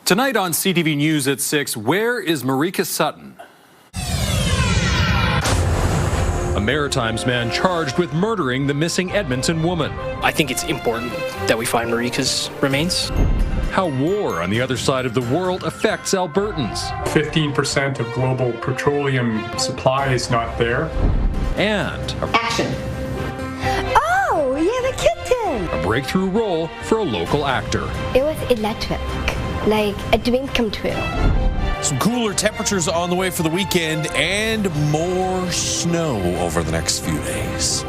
Tonight on CTV News at 6, where is Marika Sutton? A Maritimes man charged with murdering the missing Edmonton woman. I think it's important that we find Marika's remains. How war on the other side of the world affects Albertans. 15% of global petroleum supply is not there. And action. Oh, yeah, the kitten. A breakthrough role for a local actor. It was electric, like a dream come true. Some cooler temperatures on the way for the weekend and more snow over the next few days.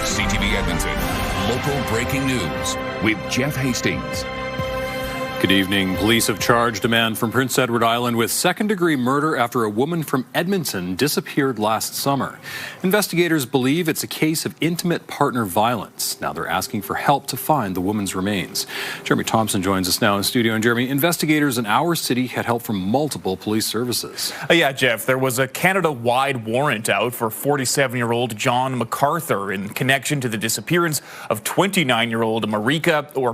CTV Edmonton, local breaking news with Jeff Hastings. Good evening. Police have charged a man from Prince Edward Island with second-degree murder after a woman from Edmonton disappeared last summer. Investigators believe it's a case of intimate partner violence. Now they're asking for help to find the woman's remains. Jeremy Thompson joins us now in studio. And Jeremy, investigators in our city had help from multiple police services. Yeah, Jeff, there was a Canada-wide warrant out for 47-year-old John MacArthur in connection to the disappearance of 29-year-old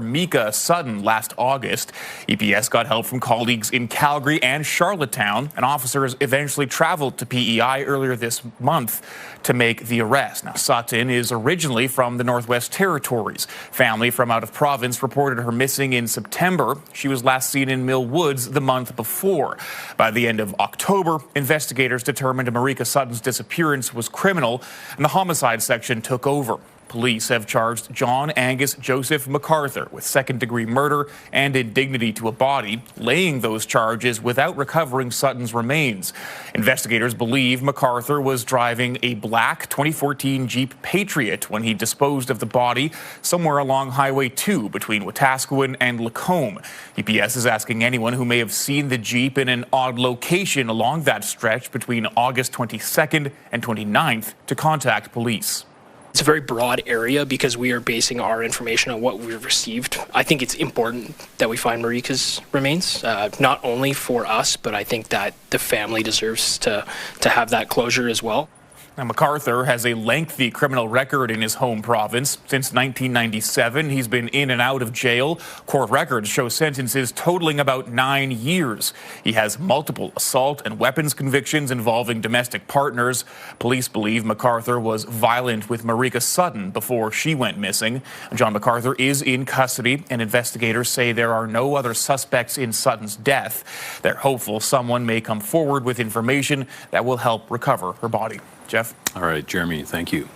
Mika Sutton last August. EPS got help from colleagues in Calgary and Charlottetown, and officers eventually traveled to p.e.i. earlier this month to make the arrest. Now, Sutton is originally from the Northwest Territories. Family from out of province reported her missing in September. She was last seen in Mill Woods the month before. By the end of October, investigators determined Marika Sutton's disappearance was criminal, and the homicide section took over. Police have charged John Angus Joseph MacArthur with second-degree murder and indignity to a body, laying those charges without recovering Sutton's remains. Investigators believe MacArthur was driving a black 2014 Jeep Patriot when he disposed of the body somewhere along Highway 2 between Wetaskiwin and Lacombe. EPS is asking anyone who may have seen the Jeep in an odd location along that stretch between August 22nd and 29th to contact police. It's a very broad area because we are basing our information on what we've received. I think it's important that we find Marika's remains, not only for us, but I think that the family deserves to have that closure as well. Now, MacArthur has a lengthy criminal record in his home province. Since 1997, he's been in and out of jail. Court records show sentences totaling about 9 years. He has multiple assault and weapons convictions involving domestic partners. Police believe MacArthur was violent with Marika Sutton before she went missing. John MacArthur is in custody, and investigators say there are no other suspects in Sutton's death. They're hopeful someone may come forward with information that will help recover her body. Jeff? All right, Jeremy, thank you.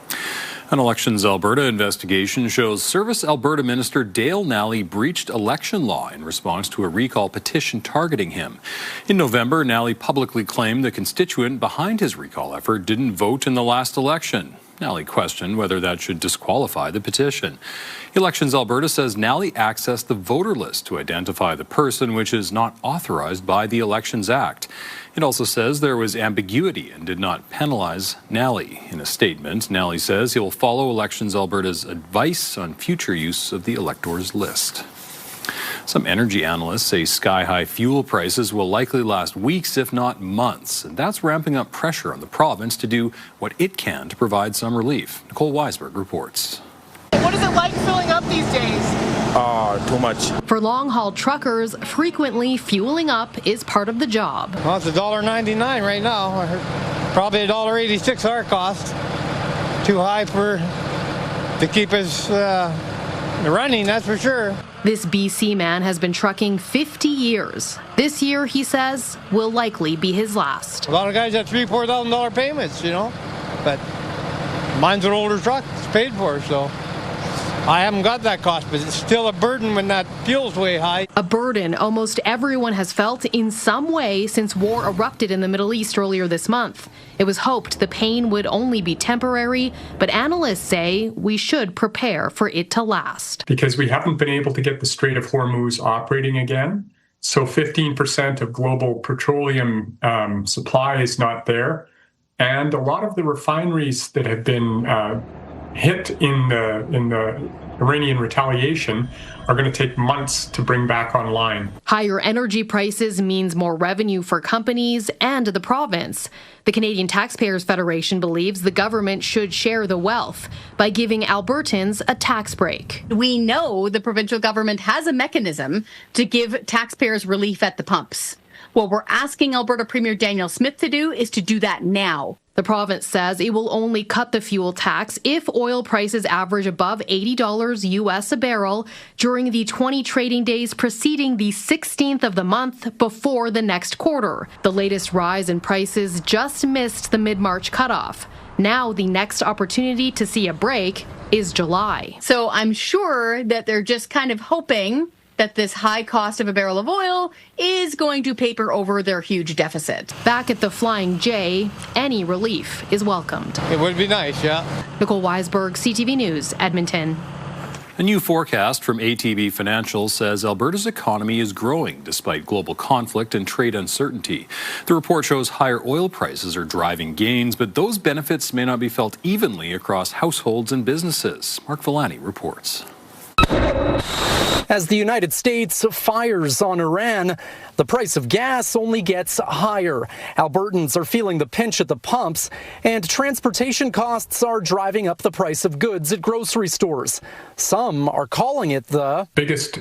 An Elections Alberta investigation shows Service Alberta Minister Dale Nally breached election law in response to a recall petition targeting him. In November, Nally publicly claimed the constituent behind his recall effort didn't vote in the last election. Nally questioned whether that should disqualify the petition. Elections Alberta says Nally accessed the voter list to identify the person, which is not authorized by the Elections Act. It also says there was ambiguity and did not penalize Nally. In a statement, Nally says he will follow Elections Alberta's advice on future use of the electors list. Some energy analysts say sky-high fuel prices will likely last weeks, if not months, and that's ramping up pressure on the province to do what it can to provide some relief. Nicole Weisberg reports. What is it like filling up these days? Too much. For long-haul truckers, frequently fueling up is part of the job. Well, it's $1.99 right now. Probably $1.86 our cost. Too high to keep us running, that's for sure. This BC man has been trucking 50 years. This year, he says, will likely be his last. A lot of guys have $3,000 to $4,000 payments, but mine's an older truck. It's paid for, so I haven't got that cost, but it's still a burden when that fuel's way high. A burden almost everyone has felt in some way since war erupted in the Middle East earlier this month. It was hoped the pain would only be temporary, but analysts say we should prepare for it to last. Because we haven't been able to get the Strait of Hormuz operating again. So 15% of global petroleum supply is not there. And a lot of the refineries that have been hit in the Iranian retaliation are going to take months to bring back online. Higher energy prices means more revenue for companies and the province. The Canadian Taxpayers Federation believes the government should share the wealth by giving Albertans a tax break. We know the provincial government has a mechanism to give taxpayers relief at the pumps. What we're asking Alberta Premier Danielle Smith to do is to do that now. The province says it will only cut the fuel tax if oil prices average above $80 US a barrel during the 20 trading days preceding the 16th of the month before the next quarter. The latest rise in prices just missed the mid-March cutoff. Now the next opportunity to see a break is July. So I'm sure that they're just kind of hoping that this high cost of a barrel of oil is going to paper over their huge deficit. Back at the Flying J, any relief is welcomed. It would be nice, yeah. Nicole Weisberg, CTV News, Edmonton. A new forecast from ATB Financial says Alberta's economy is growing despite global conflict and trade uncertainty. The report shows higher oil prices are driving gains, but those benefits may not be felt evenly across households and businesses. Mark Vallani reports. As the United States fires on Iran, the price of gas only gets higher. Albertans are feeling the pinch at the pumps, and transportation costs are driving up the price of goods at grocery stores. Some are calling it the biggest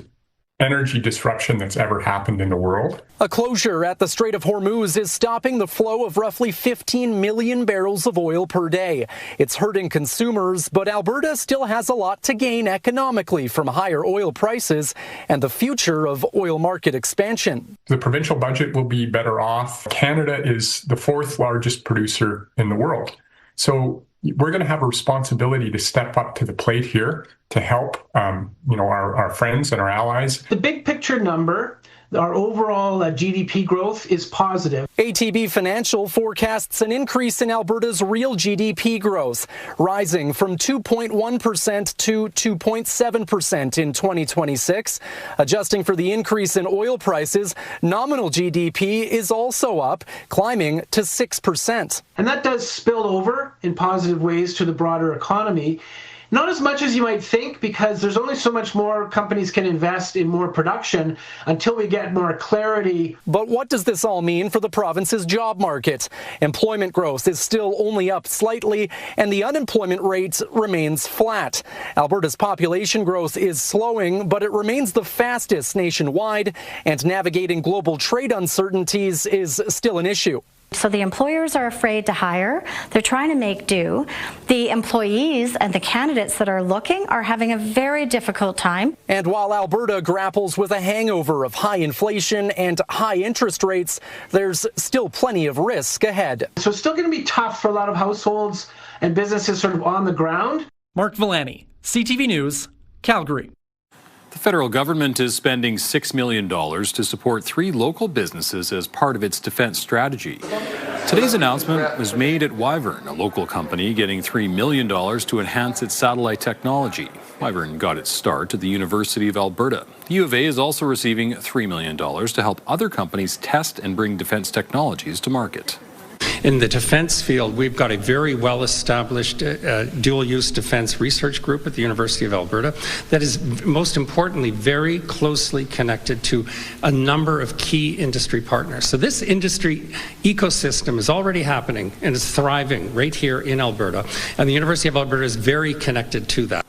energy disruption that's ever happened in the world. A closure at the Strait of Hormuz is stopping the flow of roughly 15 million barrels of oil per day. It's hurting consumers, but Alberta still has a lot to gain economically from higher oil prices and the future of oil market expansion. The provincial budget will be better off. Canada is the fourth largest producer in the world. So we're going to have a responsibility to step up to the plate here to help, our friends and our allies. The big picture number, our overall GDP growth is positive. ATB Financial forecasts an increase in Alberta's real GDP growth, rising from 2.1% to 2.7% in 2026. Adjusting for the increase in oil prices, nominal GDP is also up, climbing to 6%. And that does spill over in positive ways to the broader economy. Not as much as you might think, because there's only so much more companies can invest in more production until we get more clarity. But what does this all mean for the province's job market? Employment growth is still only up slightly, and the unemployment rate remains flat. Alberta's population growth is slowing, but it remains the fastest nationwide, and navigating global trade uncertainties is still an issue. So the employers are afraid to hire. They're trying to make do. The employees and the candidates that are looking are having a very difficult time. And while Alberta grapples with a hangover of high inflation and high interest rates, there's still plenty of risk ahead. So it's still going to be tough for a lot of households and businesses sort of on the ground. Mark Vallani, CTV News, Calgary. The federal government is spending $6 million to support 3 local businesses as part of its defense strategy. Today's announcement was made at Wyvern, a local company getting $3 million to enhance its satellite technology. Wyvern got its start at the University of Alberta. The U of A is also receiving $3 million to help other companies test and bring defense technologies to market. In the defense field, we've got a very well-established dual-use defense research group at the University of Alberta that is, most importantly, very closely connected to a number of key industry partners. So this industry ecosystem is already happening and is thriving right here in Alberta, and the University of Alberta is very connected to that.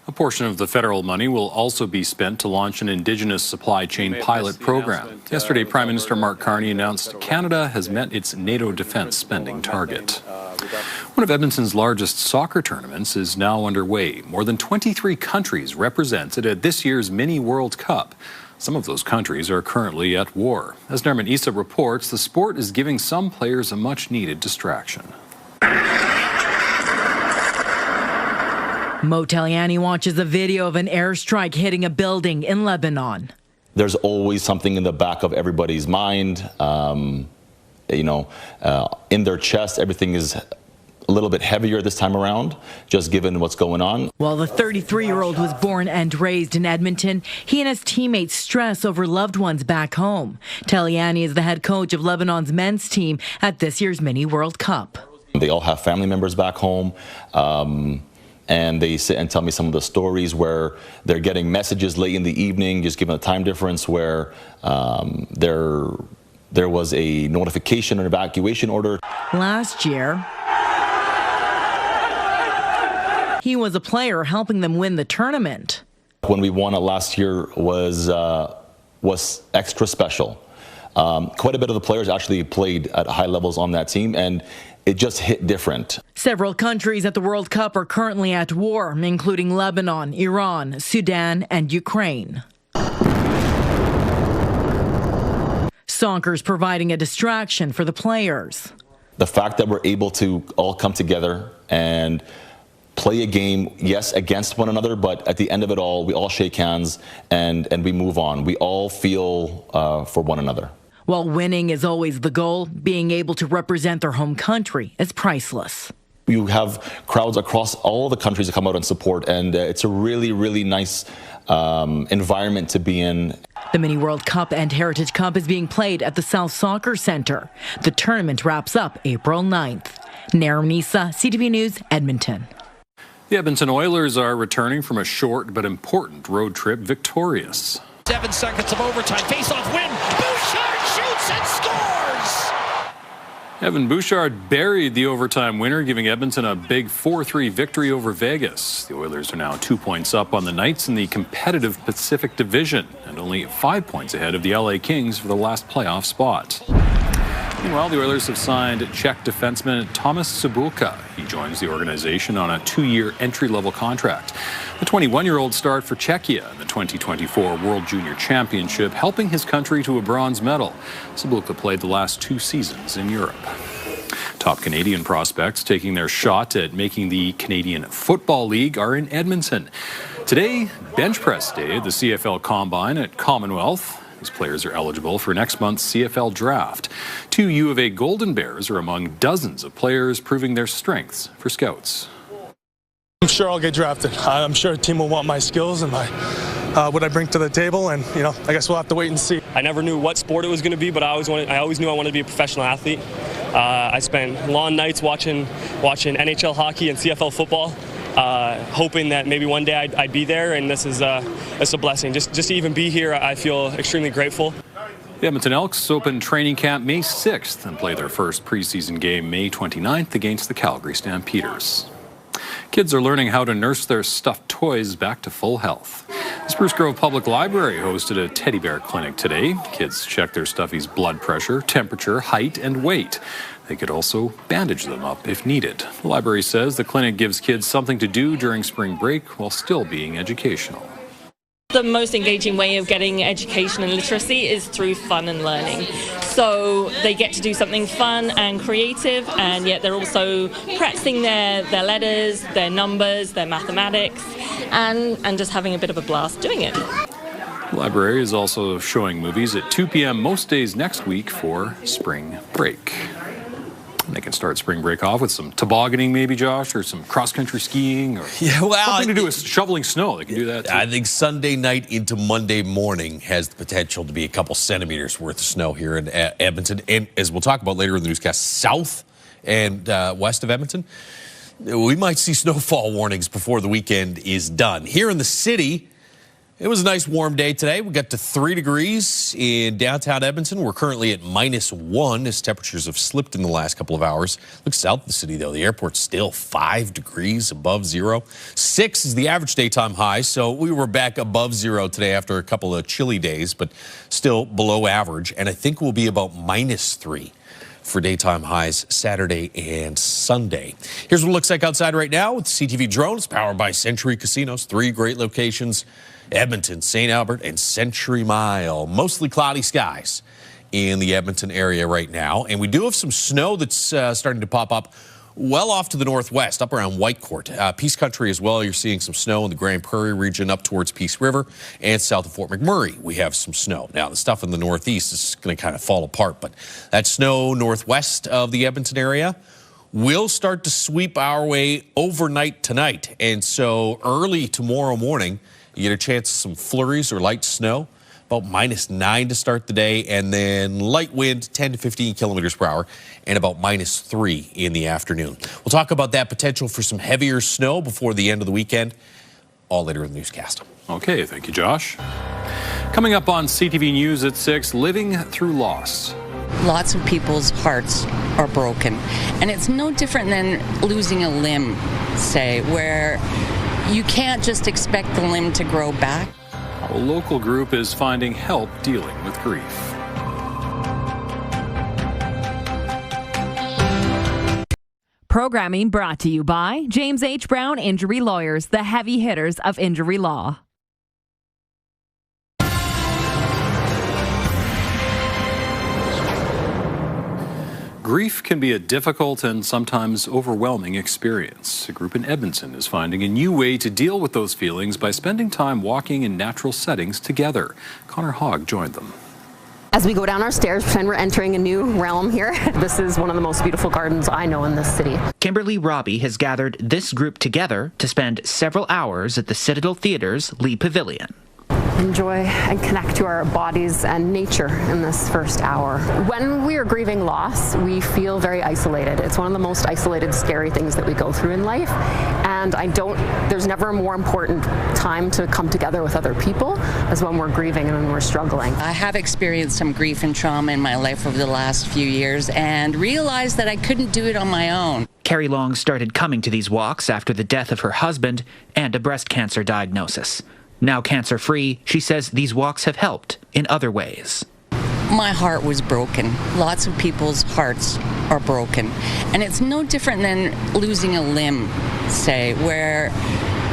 A portion of the federal money will also be spent to launch an Indigenous supply chain pilot program. Yesterday, Prime Minister Mark Carney announced Canada has met its NATO defense spending target. One of Edmonton's largest soccer tournaments is now underway. More than 23 countries represented at this year's Mini World Cup. Some of those countries are currently at war. As Narman Issa reports, the sport is giving some players a much-needed distraction. Mo Taliani watches a video of an airstrike hitting a building in Lebanon. There's always something in the back of everybody's mind. In their chest, everything is a little bit heavier this time around, just given what's going on. While the 33-year-old was born and raised in Edmonton, he and his teammates stress over loved ones back home. Taliani is the head coach of Lebanon's men's team at this year's Mini World Cup. They all have family members back home. and they sit and tell me some of the stories where they're getting messages late in the evening, just given the time difference, where there was a notification or evacuation order. Last year, he was a player helping them win the tournament. When we won it last year was extra special. Quite a bit of the players actually played at high levels on that team, and it just hit different. Several countries at the World Cup are currently at war, including Lebanon, Iran, Sudan, and Ukraine. Soccer's providing a distraction for the players. The fact that we're able to all come together and play a game, yes, against one another, but at the end of it all, we all shake hands and we move on. We all feel for one another. While winning is always the goal, being able to represent their home country is priceless. You have crowds across all the countries that come out and support, and it's a really, really nice environment to be in. The Mini World Cup and Heritage Cup is being played at the South Soccer Centre. The tournament wraps up April 9th. Naram Nisa, CTV News, Edmonton. The Edmonton Oilers are returning from a short but important road trip victorious. 7 seconds of overtime, face-off win. Bouchard shoots and scores! Evan Bouchard buried the overtime winner, giving Edmonton a big 4-3 victory over Vegas. The Oilers are now 2 points up on the Knights in the competitive Pacific Division and only 5 points ahead of the LA Kings for the last playoff spot. Meanwhile, the Oilers have signed Czech defenseman Thomas Cibulka. He joins the organization on a 2-year entry-level contract. The 21-year-old starred for Czechia in the 2024 World Junior Championship, helping his country to a bronze medal. Cibulka played the last 2 seasons in Europe. Top Canadian prospects taking their shot at making the Canadian Football League are in Edmonton. Today, bench press day at the CFL Combine at Commonwealth. These players are eligible for next month's CFL draft. 2 U of A Golden Bears are among dozens of players proving their strengths for scouts. I'm sure I'll get drafted. I'm sure the team will want my skills and what I bring to the table, and I guess we'll have to wait and see. I never knew what sport it was going to be, but I always knew I wanted to be a professional athlete. I spent long nights watching NHL hockey and CFL football. Hoping that maybe one day I'd be there, and this is a blessing. Just to even be here, I feel extremely grateful. The Edmonton Elks open training camp May 6th and play their first preseason game May 29th against the Calgary Stampeders. Kids are learning how to nurse their stuffed toys back to full health. The Spruce Grove Public Library hosted a teddy bear clinic today. Kids check their stuffies' blood pressure, temperature, height, and weight. They could also bandage them up if needed. The library says the clinic gives kids something to do during spring break while still being educational. The most engaging way of getting education and literacy is through fun and learning. So they get to do something fun and creative, and yet they're also practicing their letters, their numbers, their mathematics, and just having a bit of a blast doing it. The library is also showing movies at 2 p.m. most days next week for spring break. And they can start spring break off with some tobogganing, maybe, Josh, or some cross-country skiing, or something to do with shoveling snow. They can do that, too. I think Sunday night into Monday morning has the potential to be a couple centimeters worth of snow here in Edmonton. And as we'll talk about later in the newscast, south and west of Edmonton, we might see snowfall warnings before the weekend is done. Here in the city, it was a nice warm day today. We got to 3 degrees in downtown Edmonton. We're currently at -1 as temperatures have slipped in the last couple of hours. Look south of the city, though. The airport's still 5 degrees above zero. 6 is the average daytime high, so we were back above zero today after a couple of chilly days, but still below average. And I think we'll be about -3 for daytime highs Saturday and Sunday. Here's what it looks like outside right now with CTV drones powered by Century Casinos. 3 great locations: Edmonton, St. Albert, and Century Mile. Mostly cloudy skies in the Edmonton area right now. And we do have some snow that's starting to pop up well off to the northwest, up around Whitecourt. Peace Country as well. You're seeing some snow in the Grand Prairie region up towards Peace River, and south of Fort McMurray we have some snow. Now, the stuff in the northeast is going to kind of fall apart, but that snow northwest of the Edmonton area will start to sweep our way overnight tonight. And so early tomorrow morning, you get a chance of some flurries or light snow about -9 to start the day, and then light wind, 10 to 15 kilometers per hour, and about -3 in the afternoon. We'll talk about that potential for some heavier snow before the end of the weekend, all later in the newscast. Okay, thank you, Josh. Coming up on CTV News at 6, living through loss. Lots of people's hearts are broken, and it's no different than losing a limb, say, where you can't just expect the limb to grow back. A local group is finding help dealing with grief. Programming brought to you by James H. Brown Injury Lawyers, the heavy hitters of injury law. Grief can be a difficult and sometimes overwhelming experience. A group in Edmonton is finding a new way to deal with those feelings by spending time walking in natural settings together. Connor Hogg joined them. As we go down our stairs, pretend we're entering a new realm here. This is one of the most beautiful gardens I know in this city. Kimberly Robbie has gathered this group together to spend several hours at the Citadel Theatre's Lee Pavilion. Enjoy and connect to our bodies and nature in this first hour. When we are grieving loss, we feel very isolated. It's one of the most isolated, scary things that we go through in life. And there's never a more important time to come together with other people as when we're grieving and when we're struggling. I have experienced some grief and trauma in my life over the last few years and realized that I couldn't do it on my own. Carrie Long started coming to these walks after the death of her husband and a breast cancer diagnosis. Now cancer-free, she says these walks have helped in other ways. My heart was broken. Lots of people's hearts are broken. And it's no different than losing a limb, say, where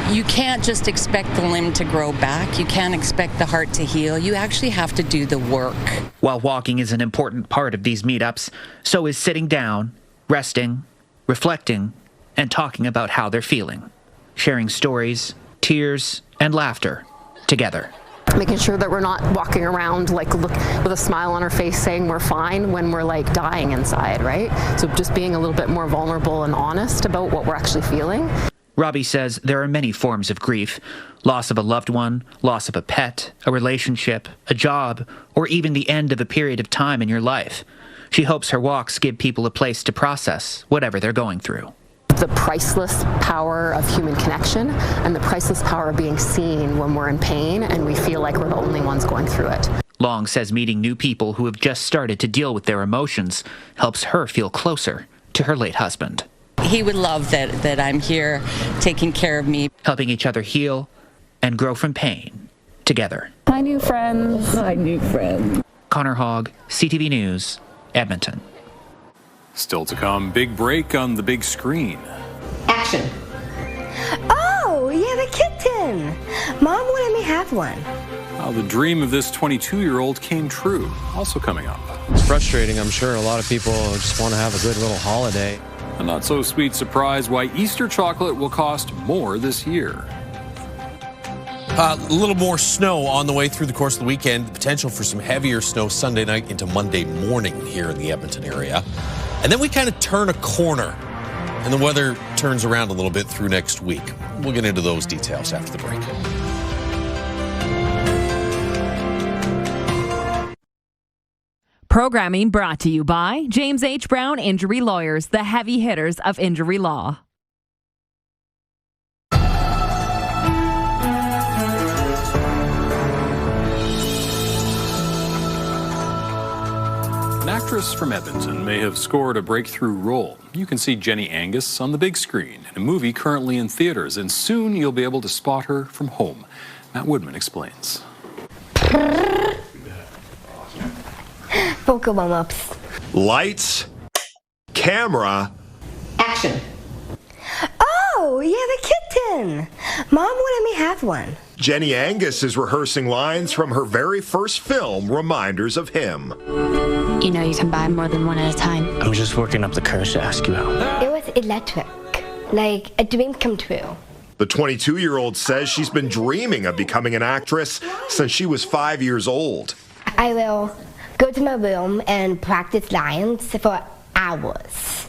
you can't just expect the limb to grow back. You can't expect the heart to heal. You actually have to do the work. While walking is an important part of these meetups, so is sitting down, resting, reflecting, and talking about how they're feeling. Sharing stories, tears, and laughter together. Making sure that we're not walking around with a smile on our face saying we're fine when we're dying inside, right? So just being a little bit more vulnerable and honest about what we're actually feeling. Robbie says there are many forms of grief: loss of a loved one, loss of a pet, a relationship, a job, or even the end of a period of time in your life. She hopes her walks give people a place to process whatever they're going through. The priceless power of human connection and the priceless power of being seen when we're in pain and we feel like we're the only ones going through it. Long says meeting new people who have just started to deal with their emotions helps her feel closer to her late husband. He would love that I'm here taking care of me. Helping each other heal and grow from pain together. Hi, new friends. Hi, new friends. Connor Hogg, CTV News, Edmonton. Still to come, big break on the big screen. Action. Oh, you have a kitten. Mom wanted me to have one. How the dream of this 22-year-old came true. Also coming up. It's frustrating, I'm sure. A lot of people just want to have a good little holiday. A not-so-sweet surprise why Easter chocolate will cost more this year. A little more snow on the way through the course of the weekend. The potential for some heavier snow Sunday night into Monday morning here in the Edmonton area. And then we kind of turn a corner, and the weather turns around a little bit through next week. We'll get into those details after the break. Programming brought to you by James H. Brown Injury Lawyers, the heavy hitters of injury law. An actress from Edmonton may have scored a breakthrough role. You can see Jenny Angus on the big screen in a movie currently in theaters, and soon you'll be able to spot her from home. Matt Woodman explains. Pokemon ups. Lights, camera, Action. Oh, you have a kitten. Mom wanted me to have one. Jenny Angus is rehearsing lines from her very first film, Reminders of Him. You know you can buy more than one at a time. I'm just working up the courage to ask you out. It was electric. Like a dream come true. The 22-year-old says she's been dreaming of becoming an actress since she was 5 years old. I will go to my room and practice lines for hours.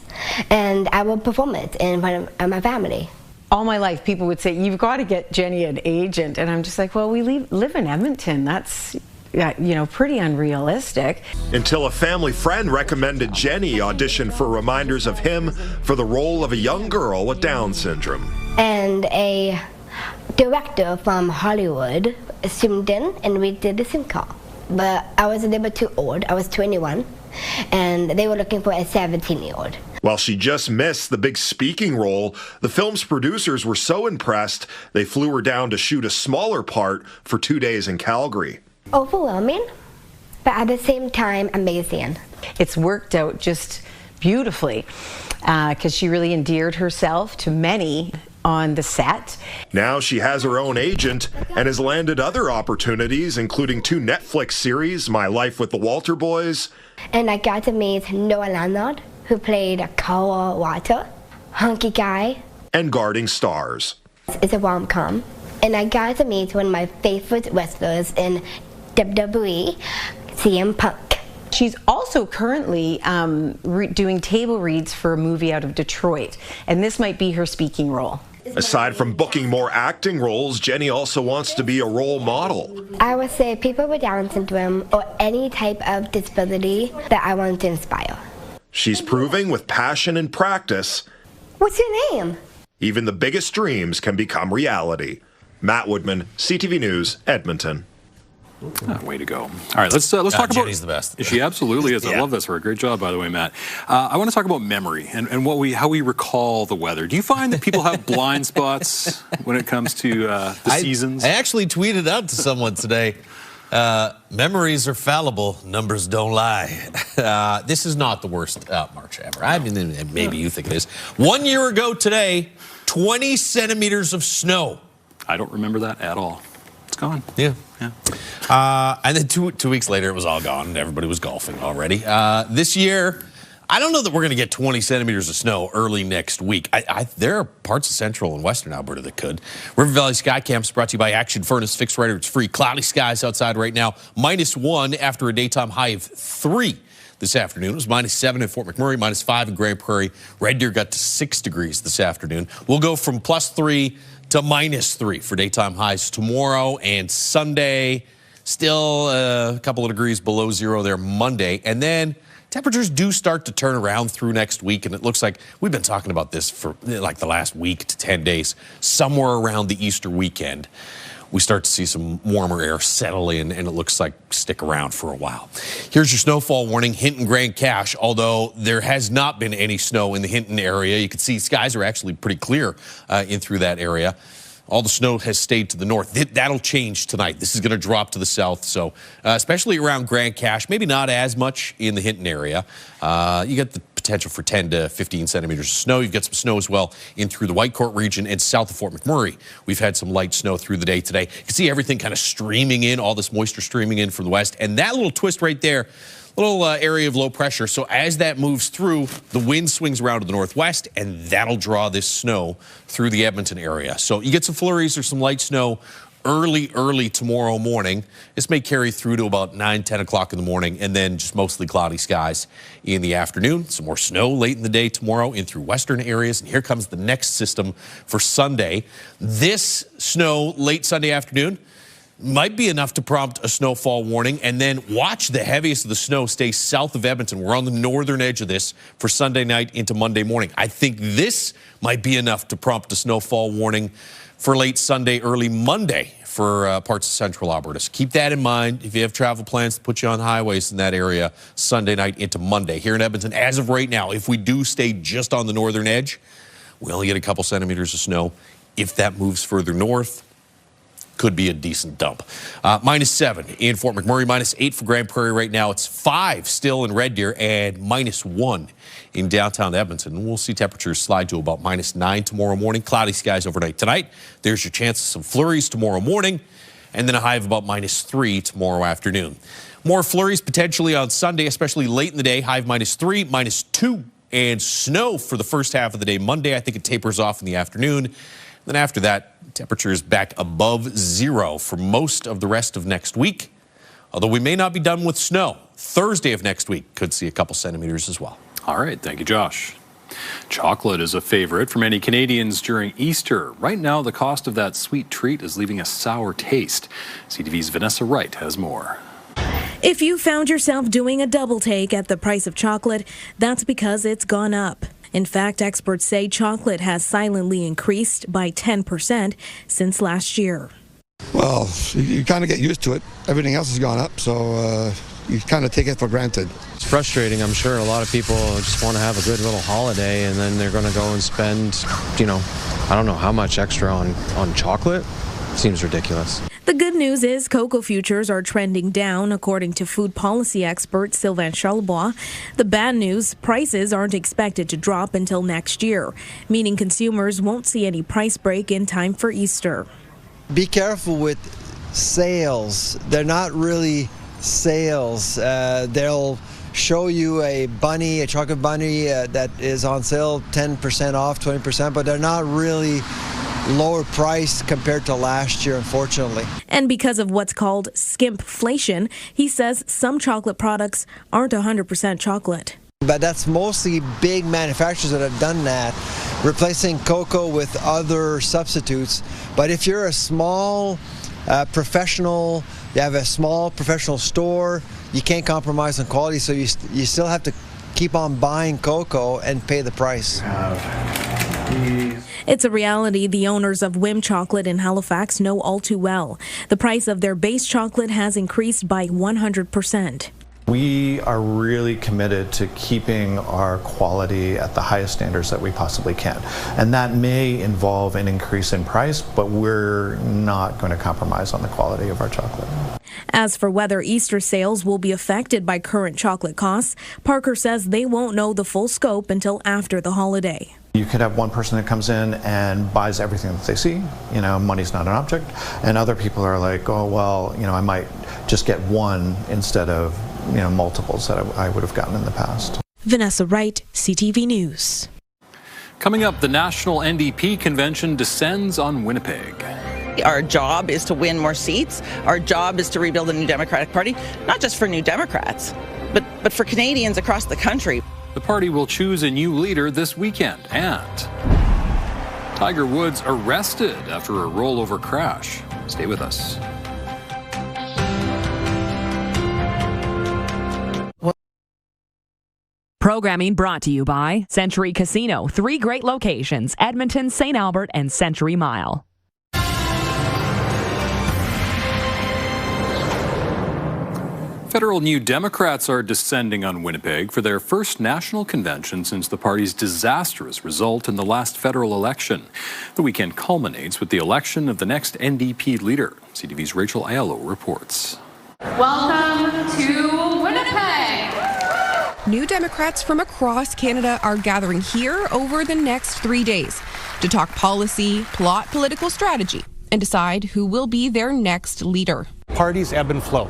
And I will perform it in front of my family. All my life, people would say, you've got to get Jenny an agent. And I'm just like, well, we live in Edmonton. pretty unrealistic. Until a family friend recommended Jenny audition for reminders of him for the role of a young girl with Down syndrome. And a director from Hollywood zoomed in and we did the Zoom call. But I was a little bit too old. I was 21, and they were looking for a 17-year-old. While she just missed the big speaking role, the film's producers were so impressed they flew her down to shoot a smaller part for 2 days in Calgary. Overwhelming, but at the same time, amazing. It's worked out just beautifully because she really endeared herself to many on the set. Now she has her own agent and has landed other opportunities, including 2 Netflix series, My Life with the Walter Boys. And I got to meet Noah Leonard, who played Carl Walter, hunky guy. And Guarding Stars. It's a rom-com. And I got to meet one of my favorite wrestlers in WWE, CM Punk. She's also currently doing table reads for a movie out of Detroit, and this might be her speaking role. Aside from booking more acting roles, Jenny also wants to be a role model. I would say people with Down syndrome or any type of disability that I want to inspire. She's proving with passion and practice. What's your name? Even the biggest dreams can become reality. Matt Woodman, CTV News, Edmonton. Way to go. All right, let's talk about... Jenny's the best. She absolutely is. Yeah. I love this for her. Great job, by the way, Matt. I want to talk about memory and how we recall the weather. Do you find that people have blind spots when it comes to the seasons? I actually tweeted out to someone today, memories are fallible, numbers don't lie. This is not the worst March ever. I mean, maybe you think it is. 1 year ago today, 20 centimeters of snow. I don't remember that at all. It's gone. Yeah. And then two weeks later, it was all gone, and everybody was golfing already. This year, I don't know that we're going to get 20 centimeters of snow early next week. There are parts of central and western Alberta that could. River Valley Sky Camps brought to you by Action Furnace Fixed Rider. It's free. Cloudy skies outside right now. -1 after a daytime high of 3 this afternoon. It was -7 in Fort McMurray, -5 in Grande Prairie. Red Deer got to 6 degrees this afternoon. We'll go from +3 to -3 for daytime highs tomorrow and Sunday. Still a couple of degrees below zero there Monday. And then temperatures do start to turn around through next week, and it looks like we've been talking about this for like the last week to 10 days. Somewhere around the Easter weekend, we start to see some warmer air settle in, and it looks like stick around for a while. Here's your snowfall warning, Hinton Grand Cache. Although there has not been any snow in the Hinton area, you can see skies are actually pretty clear in through that area. All the snow has stayed to the north. That'll change tonight. This is going to drop to the south, so especially around Grand Cache, maybe not as much in the Hinton area. You got the potential for 10 to 15 centimeters of snow. You've got some snow as well in through the Whitecourt region and south of Fort McMurray. We've had some light snow through the day today. You can see everything kind of streaming in, all this moisture streaming in from the west, and that little twist right there, little area of low pressure. So as that moves through, the wind swings around to the northwest, and that'll draw this snow through the Edmonton area. So you get some flurries or some light snow early tomorrow morning. This may carry through to about 9, 10 o'clock in the morning, and then just mostly cloudy skies in the afternoon. Some more snow late in the day tomorrow in through western areas. And here comes the next system for Sunday. This snow late Sunday afternoon might be enough to prompt a snowfall warning, and then watch the heaviest of the snow stay south of Edmonton. We're on the northern edge of this for Sunday night into Monday morning. I think this might be enough to prompt a snowfall warning for late Sunday, early Monday for parts of central Alberta. So keep that in mind if you have travel plans to put you on highways in that area Sunday night into Monday. Here in Edmonton, as of right now, if we do stay just on the northern edge, we only get a couple centimeters of snow. If that moves further north, could be a decent dump. -7 in Fort McMurray, -8 for Grande Prairie right now. It's 5 still in Red Deer, and -1 in downtown Edmonton. We'll see temperatures slide to about -9 tomorrow morning. Cloudy skies overnight tonight. There's your chance of some flurries tomorrow morning, and then a high of about -3 tomorrow afternoon. More flurries potentially on Sunday, especially late in the day. High of -3, -2, and snow for the first half of the day Monday. I think it tapers off in the afternoon. Then after that, temperatures back above zero for most of the rest of next week. Although we may not be done with snow. Thursday of next week could see a couple centimeters as well. All right, thank you, Josh. Chocolate is a favorite for many Canadians during Easter. Right now, the cost of that sweet treat is leaving a sour taste. CTV's Vanessa Wright has more. If you found yourself doing a double take at the price of chocolate, that's because it's gone up. In fact, experts say chocolate has silently increased by 10% since last year. Well, you kind of get used to it. Everything else has gone up, so you kind of take it for granted. It's frustrating. I'm sure a lot of people just want to have a good little holiday, and then they're going to go and spend, I don't know how much extra on chocolate. Seems ridiculous. The good news is cocoa futures are trending down, according to food policy expert Sylvain Charlebois. The bad news, prices aren't expected to drop until next year, meaning consumers won't see any price break in time for Easter. Be careful with sales. They're not really sales. They'll show you a chocolate bunny that is on sale 10% off, 20%, but they're not really lower price compared to last year, unfortunately. And because of what's called skimpflation, he says some chocolate products aren't 100% chocolate. But that's mostly big manufacturers that have done that, replacing cocoa with other substitutes. But if you're a small professional, you have a small professional store, you can't compromise on quality, so you still have to keep on buying cocoa and pay the price. It's a reality the owners of Whim Chocolate in Halifax know all too well. The price of their base chocolate has increased by 100%. We are really committed to keeping our quality at the highest standards that we possibly can. And that may involve an increase in price, but we're not going to compromise on the quality of our chocolate. As for whether Easter sales will be affected by current chocolate costs, Parker says they won't know the full scope until after the holiday. You could have one person that comes in and buys everything that they see. Money's not an object. And other people are like, oh, well, I might just get one instead of multiples that I would have gotten in the past. Vanessa Wright, CTV News. Coming up, the National NDP Convention descends on Winnipeg. Our job is to win more seats. Our job is to rebuild a new Democratic Party, not just for New Democrats, but for Canadians across the country. The party will choose a new leader this weekend, and Tiger Woods arrested after a rollover crash. Stay with us. Programming brought to you by Century Casino. 3 great locations: Edmonton, St. Albert, and Century Mile. Federal New Democrats are descending on Winnipeg for their first national convention since the party's disastrous result in the last federal election. The weekend culminates with the election of the next NDP leader. CTV's Rachel Aiello reports. Welcome to Winnipeg! New Democrats from across Canada are gathering here over the next 3 days to talk policy, plot political strategy, and decide who will be their next leader. Parties ebb and flow,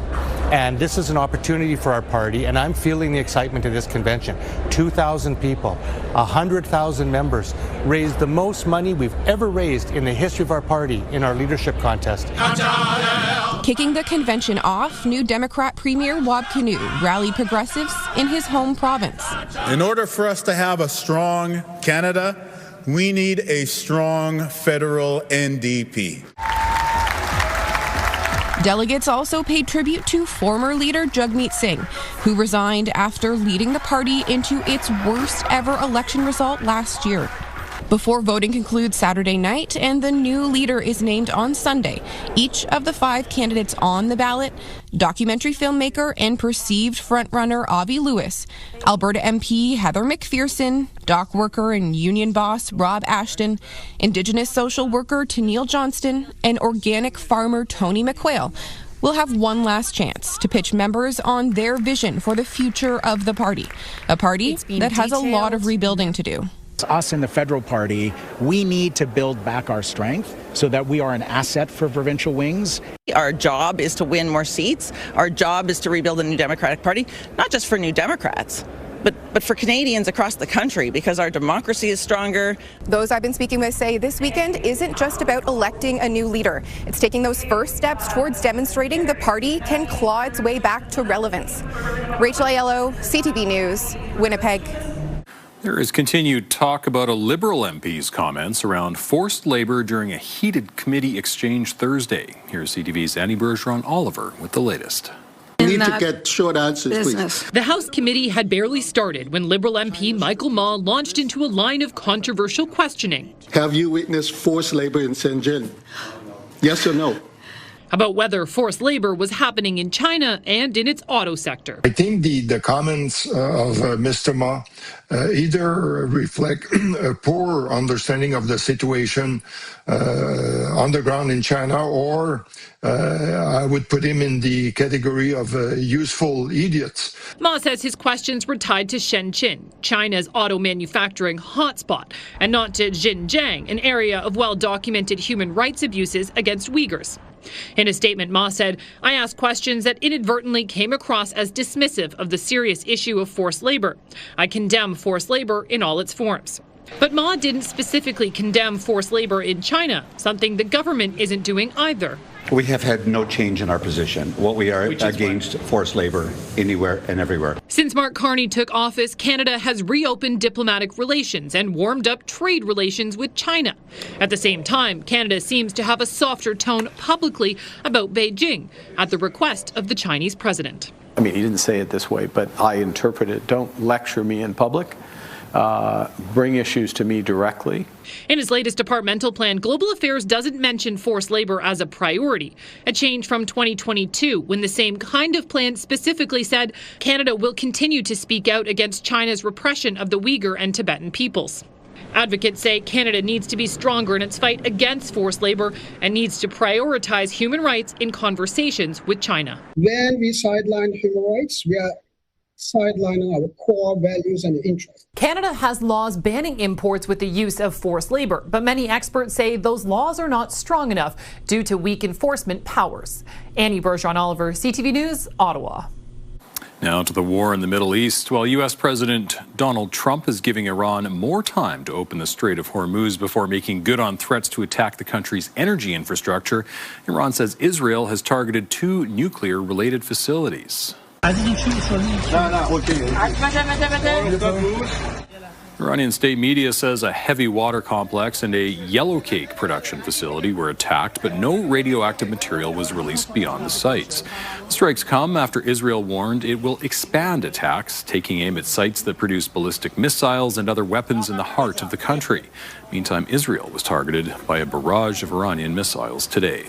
and this is an opportunity for our party, and I'm feeling the excitement of this convention. 2,000 people, 100,000 members, raised the most money we've ever raised in the history of our party in our leadership contest. Kicking the convention off, New Democrat Premier Wab Kinew rallied progressives in his home province. In order for us to have a strong Canada, we need a strong federal NDP. Delegates also paid tribute to former leader Jagmeet Singh, who resigned after leading the party into its worst ever election result last year. Before voting concludes Saturday night and the new leader is named on Sunday, each of the 5 candidates on the ballot, documentary filmmaker and perceived frontrunner Avi Lewis, Alberta MP Heather McPherson, dock worker and union boss Rob Ashton, Indigenous social worker Tennille Johnston, and organic farmer Tony McQuail, will have one last chance to pitch members on their vision for the future of the party, a party that has a lot of rebuilding to do. Us in the federal party, we need to build back our strength so that we are an asset for provincial wings. Our job is to win more seats. Our job is to rebuild a new Democratic Party, not just for New Democrats, but for Canadians across the country, because our democracy is stronger. Those I've been speaking with say this weekend isn't just about electing a new leader. It's taking those first steps towards demonstrating the party can claw its way back to relevance. Rachel Aiello, CTV News, Winnipeg. There is continued talk about a Liberal MP's comments around forced labour during a heated committee exchange Thursday. Here's CTV's Annie Bergeron Oliver with the latest. The need to get short answers, please. The House committee had barely started when Liberal MP Michael Ma launched into a line of controversial questioning. Have you witnessed forced labor in Shenzhen? Yes or no? About whether forced labor was happening in China and in its auto sector. I think the comments of Mr. Ma either reflect a poor understanding of the situation on the ground in China, or I would put him in the category of useful idiots. Ma says his questions were tied to Shenzhen, China's auto manufacturing hotspot, and not to Xinjiang, an area of well-documented human rights abuses against Uyghurs. In a statement, Ma said, "I asked questions that inadvertently came across as dismissive of the serious issue of forced labor. I condemn forced labor in all its forms." But Ma didn't specifically condemn forced labor in China, something the government isn't doing either. We have had no change in our position. What we are against forced labor anywhere and everywhere. Since Mark Carney took office, Canada has reopened diplomatic relations and warmed up trade relations with China. At the same time, Canada seems to have a softer tone publicly about Beijing at the request of the Chinese president. I mean, he didn't say it this way, but I interpret it. Don't lecture me in public. Bring issues to me directly. In his latest departmental plan, Global Affairs doesn't mention forced labor as a priority, a change from 2022 when the same kind of plan specifically said Canada will continue to speak out against China's repression of the Uyghur and Tibetan peoples. Advocates say Canada needs to be stronger in its fight against forced labor and needs to prioritize human rights in conversations with China. When we sideline human rights, we are sidelining our core values and interests. Canada has laws banning imports with the use of forced labor, but many experts say those laws are not strong enough due to weak enforcement powers. Annie Bergeron-Oliver, CTV News, Ottawa. Now to the war in the Middle East. While U.S. President Donald Trump is giving Iran more time to open the Strait of Hormuz before making good on threats to attack the country's energy infrastructure, Iran says Israel has targeted 2 nuclear-related facilities. Iranian state media says a heavy water complex and a yellow cake production facility were attacked, but no radioactive material was released beyond the sites. The strikes come after Israel warned it will expand attacks, taking aim at sites that produce ballistic missiles and other weapons in the heart of the country. Meantime, Israel was targeted by a barrage of Iranian missiles today.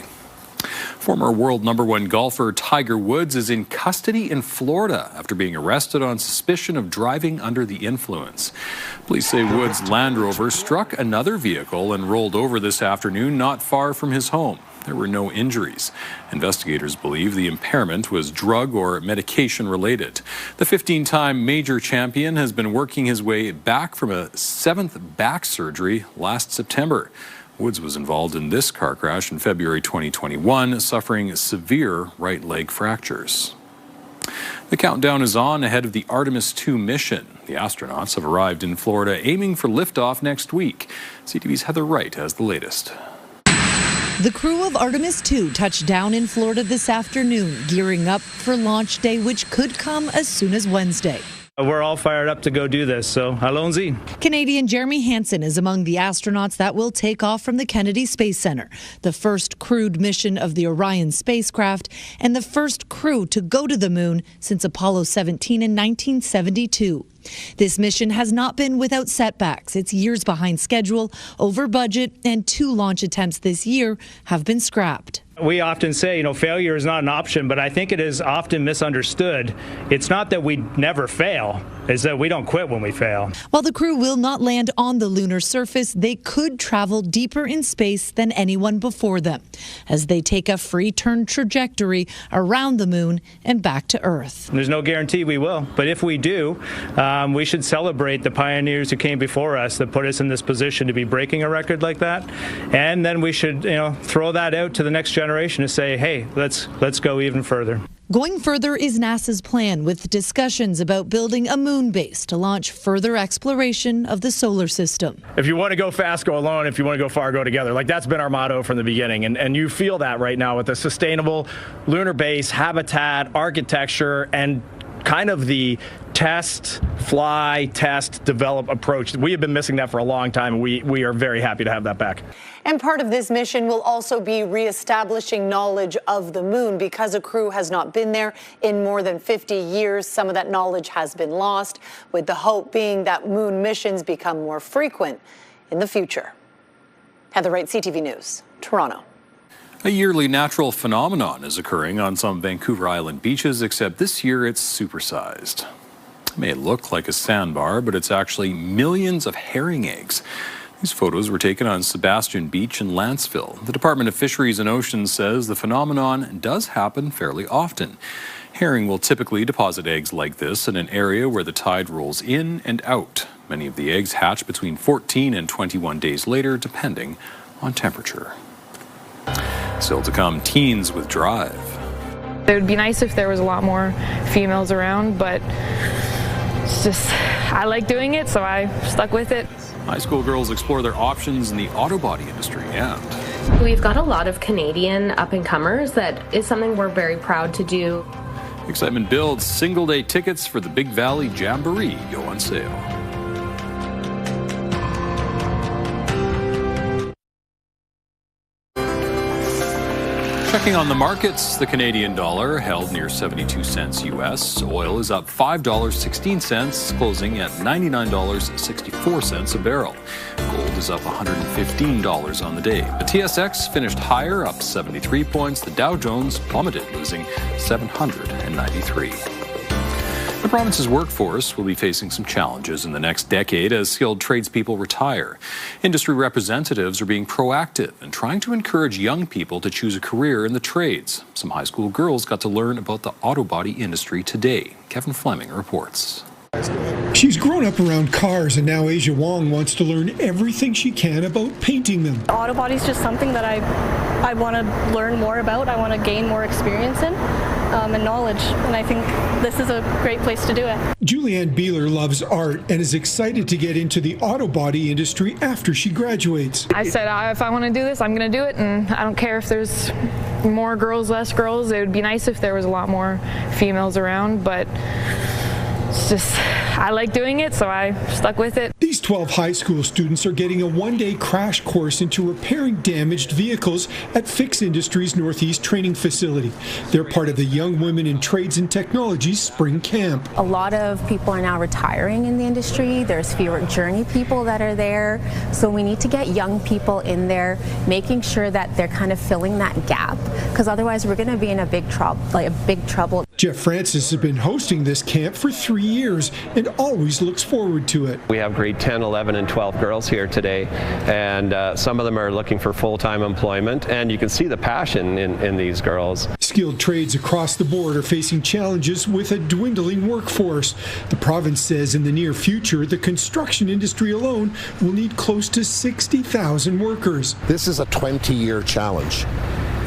Former world #1 golfer Tiger Woods is in custody in Florida after being arrested on suspicion of driving under the influence. Police say Woods' Land Rover struck another vehicle and rolled over this afternoon not far from his home. There were no injuries. Investigators believe the impairment was drug or medication related. The 15-time major champion has been working his way back from a 7th back surgery last September. Woods was involved in this car crash in February 2021, suffering severe right leg fractures. The countdown is on ahead of the Artemis II mission. The astronauts have arrived in Florida, aiming for liftoff next week. CTV's Heather Wright has the latest. The crew of Artemis II touched down in Florida this afternoon, gearing up for launch day, which could come as soon as Wednesday. We're all fired up to go do this, so allons-y. Canadian Jeremy Hansen is among the astronauts that will take off from the Kennedy Space Center, the first crewed mission of the Orion spacecraft, and the first crew to go to the moon since Apollo 17 in 1972. This mission has not been without setbacks. It's years behind schedule, over budget, and 2 launch attempts this year have been scrapped. We often say, failure is not an option, but I think it is often misunderstood. It's not that we never fail, it's that we don't quit when we fail. While the crew will not land on the lunar surface, they could travel deeper in space than anyone before them, as they take a free turn trajectory around the moon and back to Earth. There's no guarantee we will, but if we do, we should celebrate the pioneers who came before us that put us in this position to be breaking a record like that. And then we should, throw that out to the next generation to say, hey, let's go even further. Going further is NASA's plan, with discussions about building a moon base to launch further exploration of the solar system. If you want to go fast, go alone. If you want to go far, go together. That's been our motto from the beginning. And you feel that right now with the sustainable lunar base, habitat, architecture, and kind of the test, fly, test, develop approach. We have been missing that for a long time. We are very happy to have that back. And part of this mission will also be reestablishing knowledge of the moon because a crew has not been there in more than 50 years. Some of that knowledge has been lost, with the hope being that moon missions become more frequent in the future. Heather Wright, CTV News, Toronto. A yearly natural phenomenon is occurring on some Vancouver Island beaches, except this year it's supersized. It may look like a sandbar, but it's actually millions of herring eggs. These photos were taken on Sebastian Beach in Lanceville. The Department of Fisheries and Oceans says the phenomenon does happen fairly often. Herring will typically deposit eggs like this in an area where the tide rolls in and out. Many of the eggs hatch between 14 and 21 days later, depending on temperature. Still to come, teens with drive. It would be nice if there was a lot more females around, but it's just, I like doing it, so I stuck with it. High school girls explore their options in the auto body industry, and we've got a lot of Canadian up-and-comers. That is something we're very proud to do. Excitement builds. Single-day tickets for the Big Valley Jamboree go on sale. Checking on the markets, the Canadian dollar held near 72 cents U.S. Oil is up $5.16, closing at $99.64 a barrel. Gold is up $115 on the day. The TSX finished higher, up 73 points. The Dow Jones plummeted, losing 793. The province's workforce will be facing some challenges in the next decade as skilled tradespeople retire. Industry representatives are being proactive and trying to encourage young people to choose a career in the trades. Some high school girls got to learn about the auto body industry today. Kevin Fleming reports. She's grown up around cars, and now Asia Wong wants to learn everything she can about painting them. Auto body is just something that I want to learn more about. I want to gain more experience in and knowledge, and I think this is a great place to do it. Julianne Beeler loves art and is excited to get into the auto body industry after she graduates. I said, if I want to do this, I'm going to do it, and I don't care if there's more girls, less girls. It would be nice if there was a lot more females around, but it's just, I like doing it, so I stuck with it. These 12 high school students are getting a one-day crash course into repairing damaged vehicles at Fix Industries Northeast Training Facility. They're part of the Young Women in Trades and Technology Spring Camp. A lot of people are now retiring in the industry. There's fewer journey people that are there. So we need to get young people in there, making sure that they're kind of filling that gap, because otherwise we're going to be in a big trouble. Jeff Francis has been hosting this camp for 3 years and always looks forward to it. We have grade 10, 11, and 12 girls here today, and some of them are looking for full-time employment, and you can see the passion in these girls. Skilled trades across the board are facing challenges with a dwindling workforce. The province says in the near future, the construction industry alone will need close to 60,000 workers. This is a 20-year challenge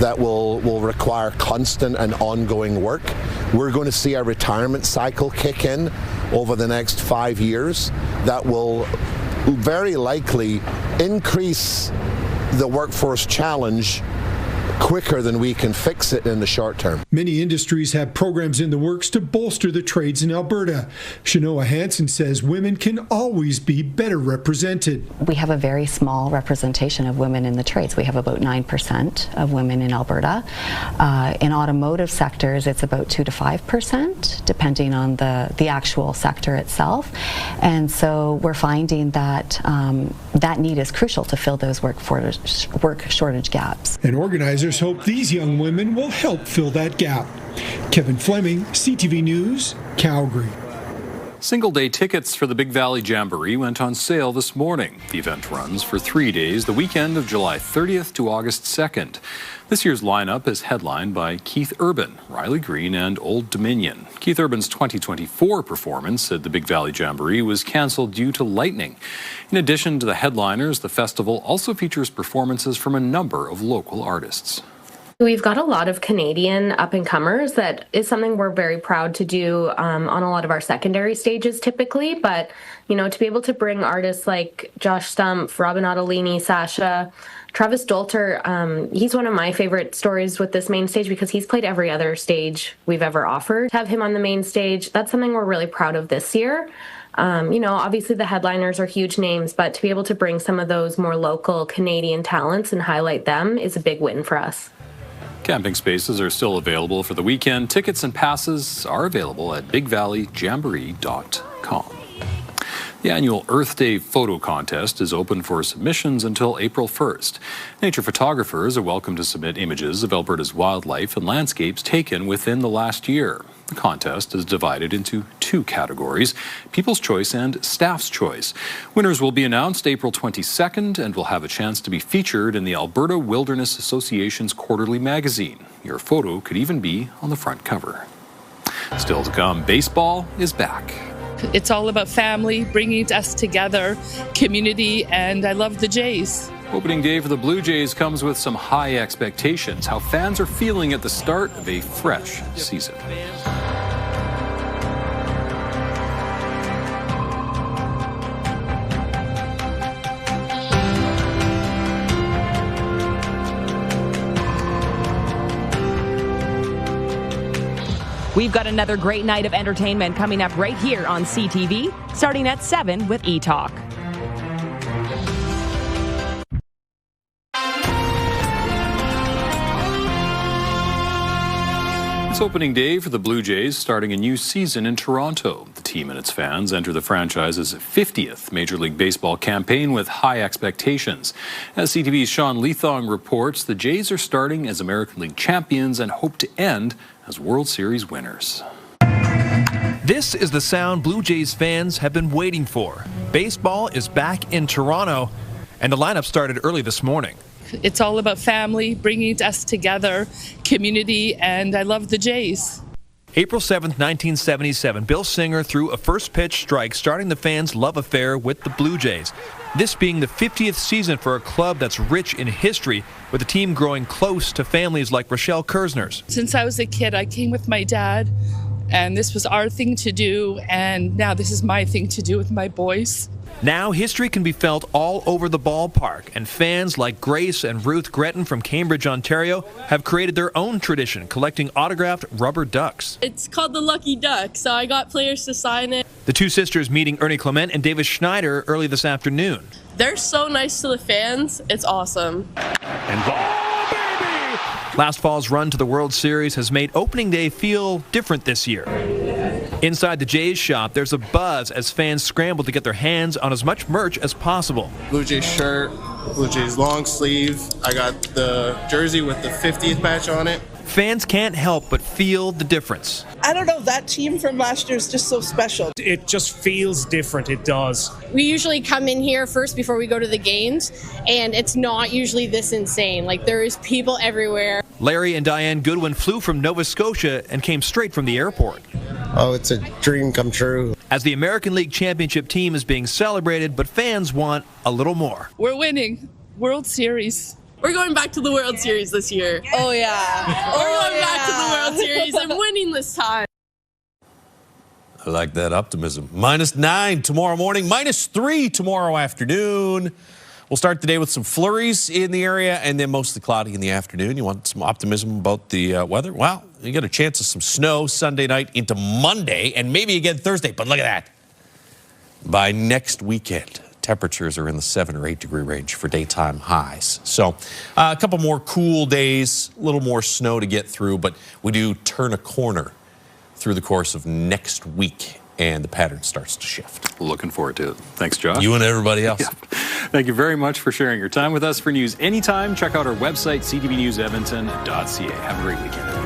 that will require constant and ongoing work. We're going to see a retirement cycle kick in over the next 5 years that will very likely increase the workforce challenge quicker than we can fix it in the short term. Many industries have programs in the works to bolster the trades in Alberta. Shanoa Hansen says women can always be better represented. We have a very small representation of women in the trades. We have about 9% of women in Alberta. In automotive sectors, it's about 2 to 5%, depending on the actual sector itself. And so we're finding that that need is crucial to fill those work shortage gaps. And organizers hope these young women will help fill that gap. Kevin Fleming, CTV News, Calgary. Single-day tickets for the Big Valley Jamboree went on sale this morning. The event runs for 3 days, the weekend of July 30th to August 2nd. This year's lineup is headlined by Keith Urban, Riley Green, and Old Dominion. Keith Urban's 2024 performance at the Big Valley Jamboree was cancelled due to lightning. In addition to the headliners, the festival also features performances from a number of local artists. We've got a lot of Canadian up-and-comers. That is something we're very proud to do on a lot of our secondary stages typically. But, to be able to bring artists like Josh Stumpf, Robin Ottolini, Sasha, Travis Dolter, he's one of my favorite stories with this main stage because he's played every other stage we've ever offered. To have him on the main stage, that's something we're really proud of this year. Obviously the headliners are huge names, but to be able to bring some of those more local Canadian talents and highlight them is a big win for us. Camping spaces are still available for the weekend. Tickets and passes are available at bigvalleyjamboree.com. The annual Earth Day photo contest is open for submissions until April 1st. Nature photographers are welcome to submit images of Alberta's wildlife and landscapes taken within the last year. The contest is divided into two categories, People's Choice and Staff's Choice. Winners will be announced April 22nd and will have a chance to be featured in the Alberta Wilderness Association's quarterly magazine. Your photo could even be on the front cover. Still to come, baseball is back. It's all about family, bringing us together, community, and I love the Jays. Opening day for the Blue Jays comes with some high expectations. How fans are feeling at the start of a fresh season. We've got another great night of entertainment coming up right here on CTV, starting at 7 with E-Talk. It's opening day for the Blue Jays, starting a new season in Toronto. The team and its fans enter the franchise's 50th Major League Baseball campaign with high expectations. As CTV's Sean Leathong reports, the Jays are starting as American League champions and hope to end as World Series winners. This is the sound Blue Jays fans have been waiting for. Baseball is back in Toronto, and the lineup started early this morning. It's all about family, bringing us together, community, and I love the Jays. April 7th, 1977, Bill Singer threw a first pitch strike, starting the fans' love affair with the Blue Jays. This being the 50th season for a club that's rich in history, with the team growing close to families like Rochelle Kersner's. Since I was a kid, I came with my dad, and this was our thing to do, and now this is my thing to do with my boys. Now history can be felt all over the ballpark, and fans like Grace and Ruth Gretton from Cambridge, Ontario, have created their own tradition, collecting autographed rubber ducks. It's called the Lucky Duck, so I got players to sign it. The two sisters meeting Ernie Clement and Davis Schneider early this afternoon. They're so nice to the fans. It's awesome. And ball, baby! Last fall's run to the World Series has made opening day feel different this year. Inside the Jays shop, there's a buzz as fans scramble to get their hands on as much merch as possible. Blue Jays shirt, Blue Jays long sleeve. I got the jersey with the 50th patch on it. Fans can't help but feel the difference. I don't know, that team from last year is just so special. It just feels different, it does. We usually come in here first before we go to the games, and it's not usually this insane. Like, there is people everywhere. Larry and Diane Goodwin flew from Nova Scotia and came straight from the airport. Oh, it's a dream come true. As the American League Championship team is being celebrated, but fans want a little more. We're winning. World Series. We're going back to the World Series this year. Oh, yeah. We're going back to the World Series and winning this time. I like that optimism. -9 tomorrow morning, -3 tomorrow afternoon. We'll start the day with some flurries in the area and then mostly cloudy in the afternoon. You want some optimism about the weather? Well, you get a chance of some snow Sunday night into Monday and maybe again Thursday. But look at that. By next weekend, temperatures are in the 7 or 8 degree range for daytime highs. So a couple more cool days, a little more snow to get through, but we do turn a corner through the course of next week, and the pattern starts to shift. Looking forward to it. Thanks, Josh. You and everybody else. Yeah. Thank you very much for sharing your time with us. For news anytime, check out our website, ctvnewsedmonton.ca. Have a great weekend.